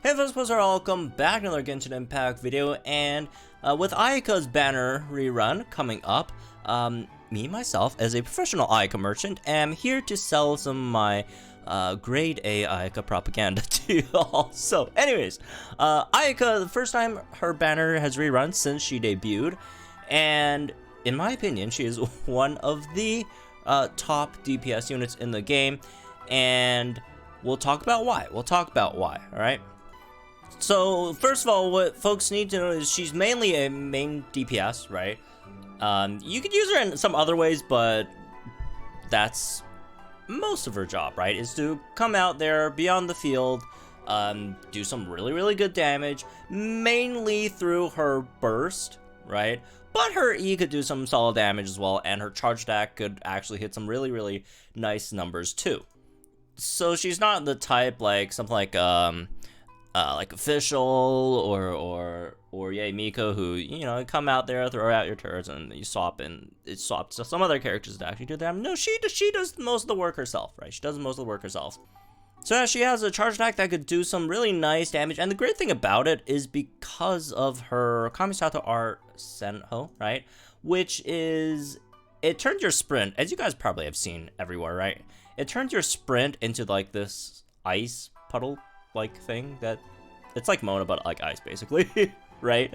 Hey folks, welcome back to another Genshin Impact video, and with Ayaka's banner rerun coming up, me, myself, as a professional Ayaka merchant, am here to sell some of my grade A Ayaka propaganda to y'all. So, anyways, Ayaka, the first time her banner has rerun since she debuted, and in my opinion, she is one of the top DPS units in the game, and we'll talk about why. Alright? So, first of all, what folks need to know is she's mainly a main DPS, right? You could use her in some other ways, but that's most of her job, right? Is to come out there, be on the field, do some really good damage, mainly through her burst, right? But her E could do some solid damage as well, and her charge attack could actually hit some really nice numbers too. So she's not the type like something like official or Yay Miko, who, you know, come out there, throw out your turrets, and you swap, and it swaps to some other characters to actually do that. No, she does most of the work herself, right? She does most of the work herself. So yeah, she has a charge attack that could do some really nice damage, and the great thing about it is because of her Kamisato Art Senho, right? Which is, it turns your sprint, as you guys probably have seen everywhere, right? It turns your sprint into like this ice puddle like thing that it's like Mona but like ice basically, right?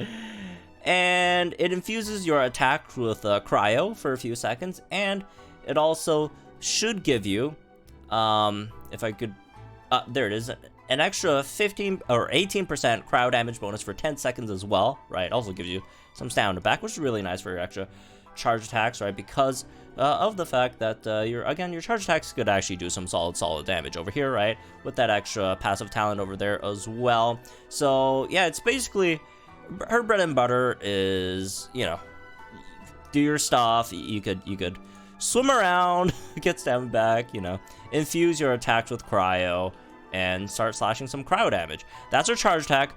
And it infuses your attack with cryo for a few seconds, and it also should give you if I could there it is, an extra 15 or 18% cryo damage bonus for 10 seconds as well, right? Also gives you some stamina back, which is really nice for your extra charge attacks, right? Because of the fact that your charge attacks could actually do some solid damage over here, right? With that extra passive talent over there as well. So yeah, it's basically her bread and butter is, you know, do your stuff. You could swim around, get stamina back, you know, infuse your attacks with cryo, and start slashing some cryo damage. That's her charge attack.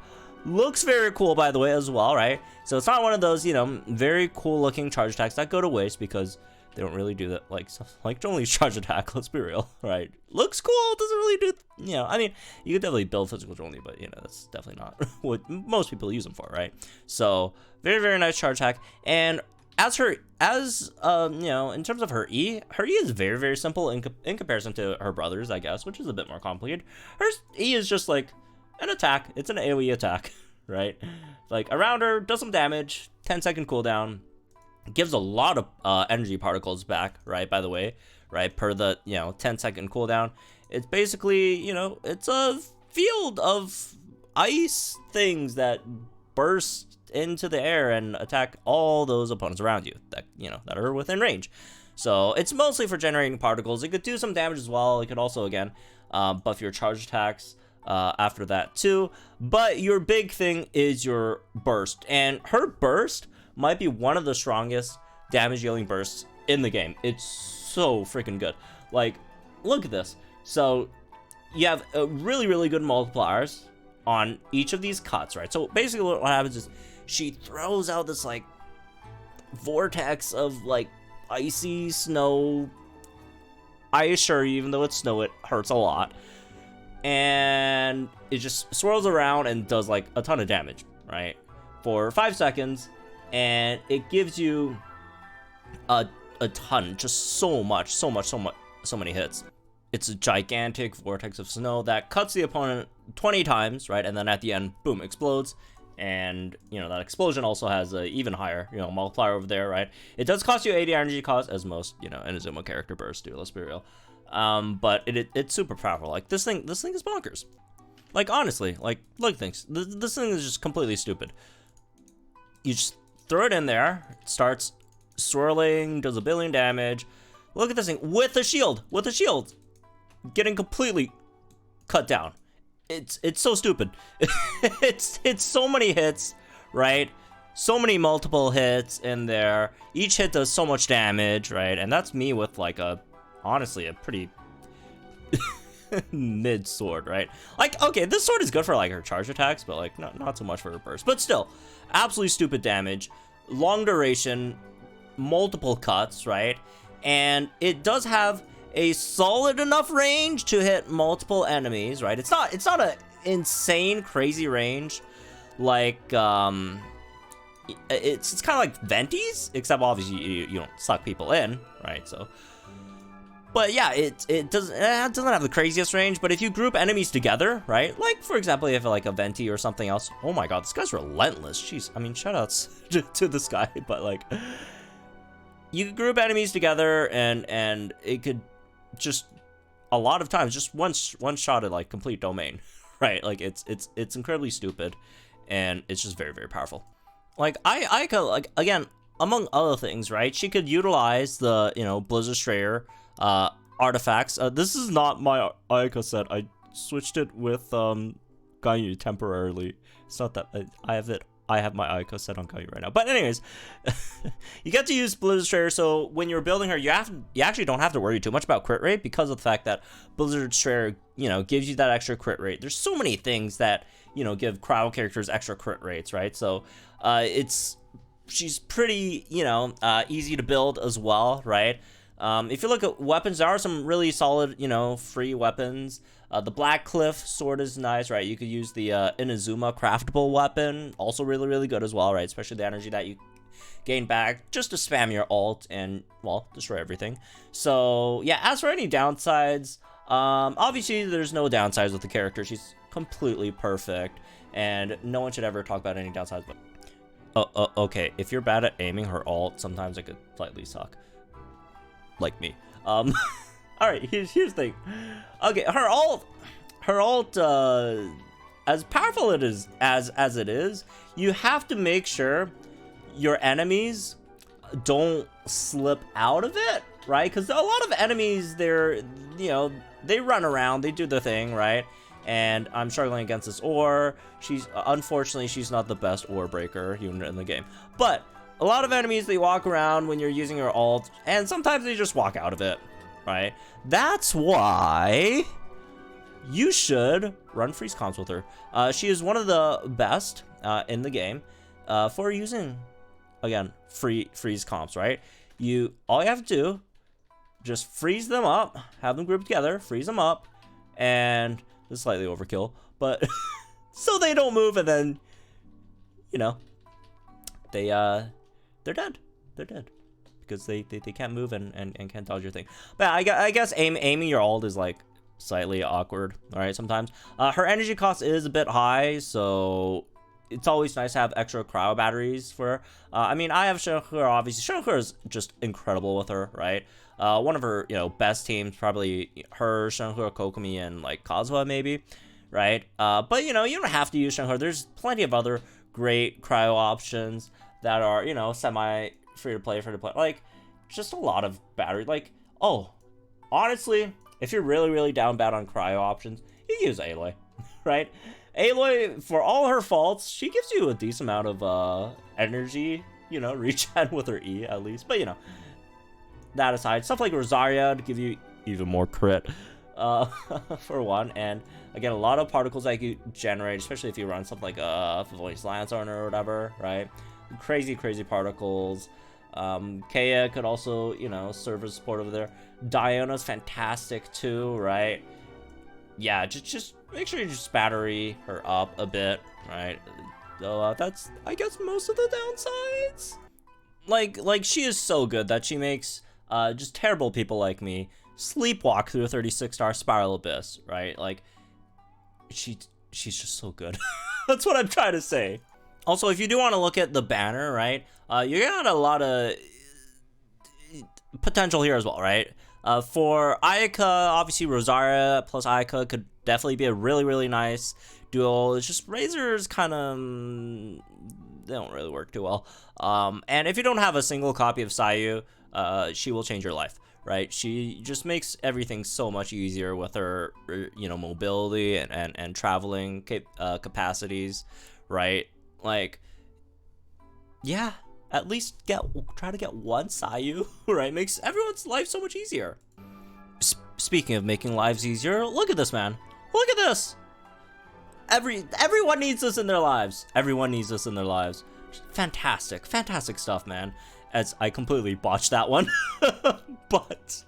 Looks very cool, by the way, as well, right? So it's not one of those, you know, very cool looking charge attacks that go to waste because they don't really do that, like Jolie's charge attack, let's be real, right? Looks cool, doesn't really do, you know, I mean, you could definitely build physical Jolie, but, you know, that's definitely not what most people use them for, right? So, very nice charge attack, and you know, in terms of her E is very simple in comparison to her brothers, I guess, which is a bit more complicated. Her E is just like an attack. It's an AoE attack, right? Like, around her, does some damage, 10-second cooldown, gives a lot of energy particles back, right, by the way, right, per the, you know, 10-second cooldown. It's basically, you know, it's a field of ice things that burst into the air and attack all those opponents around you that, you know, that are within range. So it's mostly for generating particles. It could do some damage as well. It could also, again, buff your charge attacks after that too. But your big thing is your burst, and her burst might be one of the strongest damage dealing bursts in the game. It's so freaking good. Like, look at this. So you have really good multipliers on each of these cuts, right? So basically what happens is she throws out this like vortex of like icy snow. I assure you, even though it's snow, it hurts a lot, and it just swirls around and does like a ton of damage, right, for 5 seconds, and it gives you a ton, just so many hits. It's a gigantic vortex of snow that cuts the opponent 20 times, right? And then at the end, boom, explodes. And, you know, that explosion also has a even higher, you know, multiplier over there, right? It does cost you 80 energy cost, as most, you know, Inazuma character bursts do, let's be real. But it's super powerful. Like, this thing is bonkers. Like, honestly, like, look, things. This thing is just completely stupid. You just throw it in there, it starts swirling, does a billion damage. Look at this thing with a shield, getting completely cut down. It's so stupid. it's so many hits, right? So many multiple hits in there. Each hit does so much damage, right? And that's me with like honestly a pretty mid sword, right? Like, okay, this sword is good for like her charge attacks, but like not so much for her burst. But still, absolutely stupid damage, long duration, multiple cuts, right? And it does have a solid enough range to hit multiple enemies, right? It's not a insane, crazy range. Like, it's kind of like Venti's, except obviously you don't suck people in, right? So, but yeah, it doesn't have the craziest range. But if you group enemies together, right? Like, for example, you have like a Venti or something else. Oh my god, this guy's relentless. Jeez, I mean, shoutouts to this guy, but like, you could group enemies together, and it could just a lot of times just one shot at like complete domain, right? Like it's incredibly stupid, and it's just very, very powerful. Like Ayaka, like again, among other things, right? She could utilize the Blizzard Strayer artifacts. This is not my Ayaka set. I switched it with Ganyu temporarily. It's not that I have my Ayaka set on Ganyu right now. But anyways, you get to use Blizzard Strayer, so when you're building her, you actually don't have to worry too much about crit rate, because of the fact that Blizzard Strayer, gives you that extra crit rate. There's so many things that, give cryo characters extra crit rates, right? So she's pretty, easy to build as well, right? If you look at weapons, there are some really solid, free weapons. The Black Cliff sword is nice, right? You could use the Inazuma craftable weapon, also really, really good as well, right? Especially the energy that you gain back just to spam your ult and, well, destroy everything. So, yeah, as for any downsides, obviously there's no downsides with the character. She's completely perfect, and no one should ever talk about any downsides. But okay, if you're bad at aiming her ult, sometimes it could slightly suck. Like me. Alright, here's the thing. Okay, her ult, as powerful it is as it is, you have to make sure your enemies don't slip out of it, right? Because a lot of enemies, they run around, they do their thing, right? And I'm struggling against this ore. Unfortunately, she's not the best ore breaker unit in the game. But a lot of enemies, they walk around when you're using her ult, and sometimes they just walk out of it, right? That's why you should run freeze comps with her. She is one of the best in the game for using, again, freeze comps, right? All you have to do, just freeze them up, have them grouped together, freeze them up, and this is slightly overkill, but so they don't move, and then they're dead. They're dead because they can't move and can't dodge your thing. But I guess aiming your ult is like slightly awkward, all right, sometimes. Her energy cost is a bit high, so it's always nice to have extra cryo batteries for her. I mean, I have Shenhe, obviously. Shenhe is just incredible with her, right? One of her, best teams, probably her, Shenhe, Kokomi, and like Kazuha maybe, right? But you don't have to use Shenhe. There's plenty of other great cryo options that are, semi free to play. Like, just a lot of battery. Like, honestly, if you're really, really down bad on cryo options, you can use Aloy, right? Aloy, for all her faults, she gives you a decent amount of energy, regen with her E at least. But that aside, stuff like Rosaria to give you even more crit, for one, and again, a lot of particles that you generate, especially if you run something like a Voice Lance or whatever, right? Crazy particles. Kea could also, serve as support over there. Diana's fantastic too, right? Yeah, just make sure you just battery her up a bit, right? So that's, I guess, most of the downsides. Like she is so good that she makes just terrible people like me sleepwalk through a 36-star Spiral Abyss, right? Like, she's just so good. That's what I'm trying to say. Also, if you do want to look at the banner, right, you got a lot of potential here as well, right? For Ayaka, obviously Rosaria plus Ayaka could definitely be a really, really nice duo. It's just Razor's kind of, they don't really work too well. And if you don't have a single copy of Sayu, she will change your life, right? She just makes everything so much easier with her, mobility and traveling capacities, right? Like, yeah, at least try to get one Sayu, right? Makes everyone's life so much easier. Speaking of making lives easier, look at this, man. Look at this. Everyone needs this in their lives. Everyone needs this in their lives. Fantastic stuff, man. As I completely botched that one, but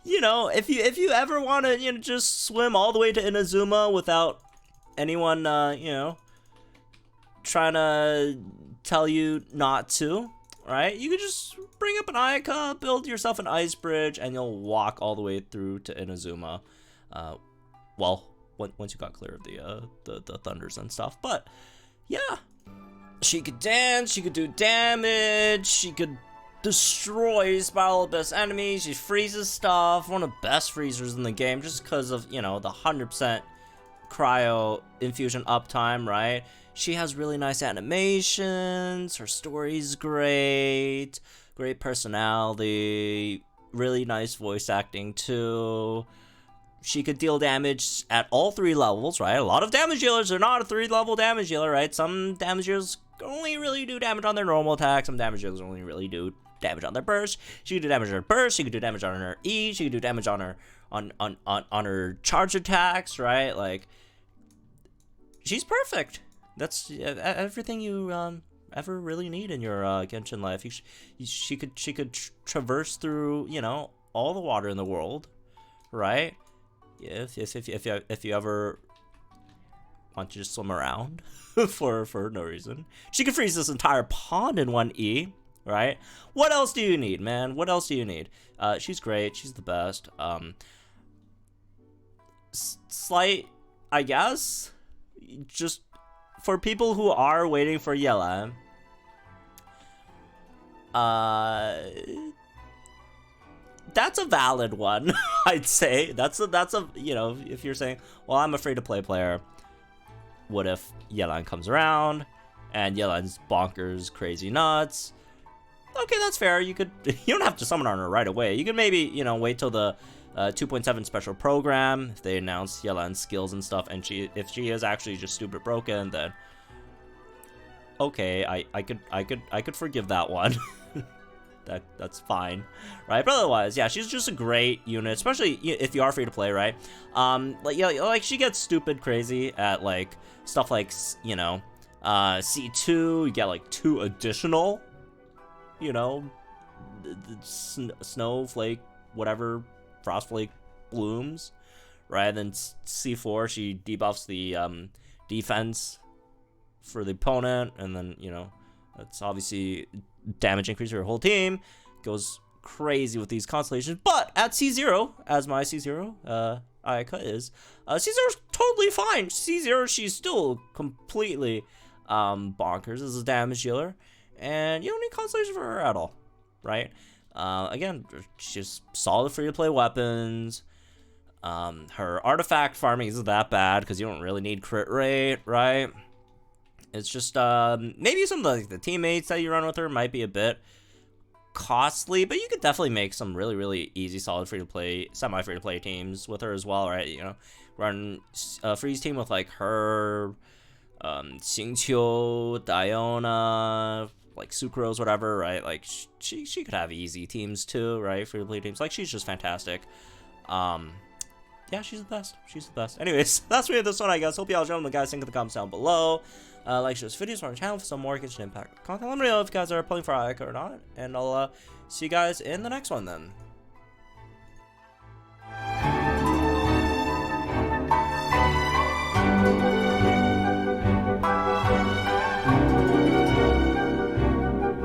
you know, if you ever want to, you know, just swim all the way to Inazuma without anyone, you know, trying to tell you not to, right? You could just bring up an Ayaka, build yourself an ice bridge, and you'll walk all the way through to Inazuma. Well, once you got clear of the thunders and stuff. But yeah, she could dance, she could do damage, she could destroy Spiral Abyss enemies, she freezes stuff, one of the best freezers in the game, just because of, you know, the 100% cryo infusion uptime, right? She has really nice animations, her story's great personality, really nice voice acting too. She could deal damage at all 3 levels, right? A lot of damage dealers are not a 3-level damage dealer, right? Some damage dealers only really do damage on their normal attack, some damage dealers only really do damage on their burst. She could do damage on her burst, she could do damage on her E, she could do damage on her on her charge attacks, right? Like, she's perfect. That's everything you ever really need in your Genshin life. She could traverse through, you know, all the water in the world, right? If you ever want to just swim around for no reason, she could freeze this entire pond in 1 E, right? What else do you need, man? What else do you need? She's great. She's the best. Slight, I guess, just for people who are waiting for Yelan, that's a valid one. I'd say that's a you know, if you're saying, well, I'm a free-to-play player, what if Yelan comes around and Yelan's bonkers crazy nuts? Okay, that's fair. You don't have to summon on her right away. You could maybe, you know, wait till the 2.7 special program, if they announce Yelan's skills and stuff, and if she is actually just stupid broken, then okay, I could forgive that one. That's fine, right? But otherwise, yeah, she's just a great unit, especially if you are free to play, right? Like, yeah, like she gets stupid crazy at like stuff like, you know, C2. You get like 2 additional, you know, snowflake, whatever, frostflake blooms, right? And then C4, she debuffs the defense for the opponent, and then, you know, that's obviously damage increase for your whole team. Goes crazy with these constellations. But at C0, as my C0 Ayaka is, C0's totally fine. C0, she's still completely bonkers as a damage dealer, and you don't need constellation for her at all, right? Again, she's solid free to play weapons. Her artifact farming isn't that bad because you don't really need crit rate, right? It's just maybe some of the teammates that you run with her might be a bit costly, but you could definitely make some really easy, solid free to play, semi free to play teams with her as well, right? You know, run a freeze team with like her, Xingqiu, Diona, like Sucrose, whatever, right? Like she could have easy teams too, right? Free to play teams. Like, she's just fantastic. Yeah, she's the best. She's the best. Anyways, that's me with this one, I guess. Hope y'all enjoyed. Guys, think in the comments down below. Like, share this video, subscribe to the channel for some more Genshin Impact content. Let me know if you guys are playing for Ayaka or not, and I'll see you guys in the next one then.